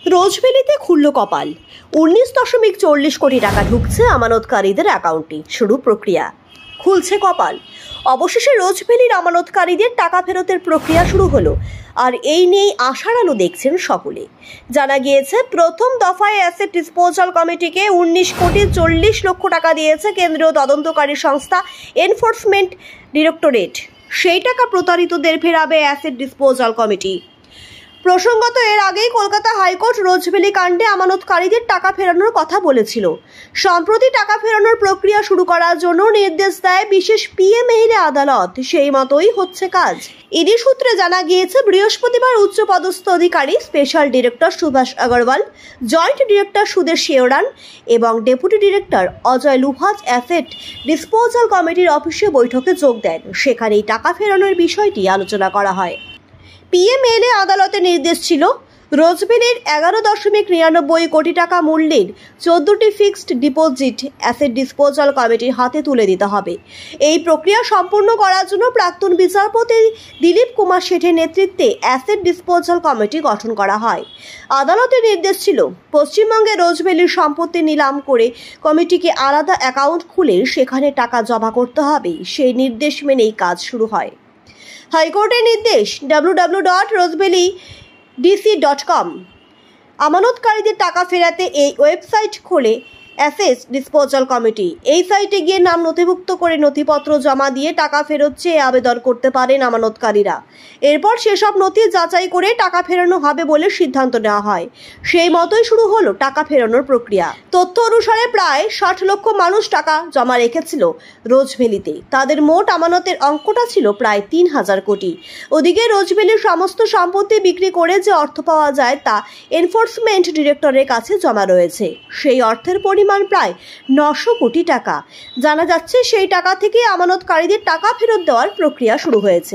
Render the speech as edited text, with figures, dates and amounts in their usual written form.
রোজভ্যালিতে খুলল কপাল। 19.40 কোটি টাকা ঢুকছে আমানতকারীদের অ্যাকাউন্টে। শুরু প্রক্রিয়া, খুলছে কপাল। অবশেষে রোজভ্যালির আমানতকারীদের টাকা ফেরতের প্রক্রিয়া শুরু হলো, আর এই নিয়েই আশার আলো দেখছেন সকলে। জানা গিয়েছে, প্রথম দফায় অ্যাসেট ডিসপোজাল কমিটিকে 19.40 কোটি টাকা দিয়েছে কেন্দ্রীয় তদন্তকারী সংস্থা এনফোর্সমেন্ট ডিরেক্টরেট। সেই টাকা প্রতারিতদের ফেরাবে অ্যাসেট ডিসপোজাল কমিটি। প্রসঙ্গত, এর আগেই কলকাতা হাইকোর্ট রোজভ্যালি কাণ্ডে আমানতকারীদের টাকা ফেরানোর কথা বলেছিল। সম্প্রতি টাকা ফেরানোর প্রক্রিয়া শুরু করার জন্য নির্দেশ দেয় বিশেষ পিএমএলএ আদালত। সেই মতোই হচ্ছে কাজ। ইডি সূত্রে জানা গিয়েছে, বৃহস্পতিবার উচ্চপদস্থ অধিকারী special director Subhash Agarwal, joint director Sudesh Sheoran এবং deputy director Ajay Luhaj asset disposal কমিটির অফিসে বৈঠকে যোগ দেন। সেখানেই টাকা ফেরানোর বিষয়টি আলোচনা করা হয়। পিএমএলএ আদালতের নির্দেশ ছিল, রোজভ্যালির 11.99 কোটি টাকা মূল্যের 14টি ফিক্সড ডিপোজিট অ্যাসেট ডিসপোজাল কমিটির হাতে তুলে দিতে হবে। এই প্রক্রিয়া সম্পূর্ণ করার জন্য প্রাক্তন বিচারপতি দিলীপ কুমার শেঠের নেতৃত্বে অ্যাসেট ডিসপোজাল কমিটি গঠন করা হয়। আদালতের নির্দেশ ছিল, পশ্চিমবঙ্গে রোজভ্যালির সম্পত্তি নিলাম করে কমিটিকে আলাদা অ্যাকাউন্ট খুলে সেখানে টাকা জমা করতে হবে। সেই নির্দেশ মেনেই কাজ শুরু হয়। হাইকোর্টের নির্দেশ, www.rosevallydc.com। আমানতকারীদের টাকা ফেরাতে এই ওয়েবসাইট খোলে অ্যাসেট ডিসপোজাল কমিটি। এই সাইটে গিয়ে নাম নথিভুক্ত করে নথিপত্র জমা দিয়ে টাকা ফেরত চেয়ে আবেদন করতে পারেন আমানতকারীরা। এরপর সেসব নথি যাচাই করে টাকা ফেরানো হবে বলে সিদ্ধান্ত নেওয়া হয়। সেই মতোই শুরু হলো টাকা ফেরানোর প্রক্রিয়া। তথ্য অনুসারে প্রায় 60 লক্ষ মানুষ টাকা জমা রেখেছিল রোজভ্যালিতে। তাদের মোট আমানতের অঙ্কটা ছিল প্রায় 3000 কোটি। ওদিকে রোজভ্যালির সমস্ত সম্পত্তি বিক্রি করে যে অর্থ পাওয়া যায় তা এনফোর্সমেন্ট ডিরেক্টরের কাছে জমা রয়েছে। সেই অর্থের পরিমাণ প্রায় 900 কোটি টাকা। জানা যাচ্ছে, সেই টাকা থেকে আমানতকারীদের টাকা ফেরত দেওয়ার প্রক্রিয়া শুরু হয়েছে।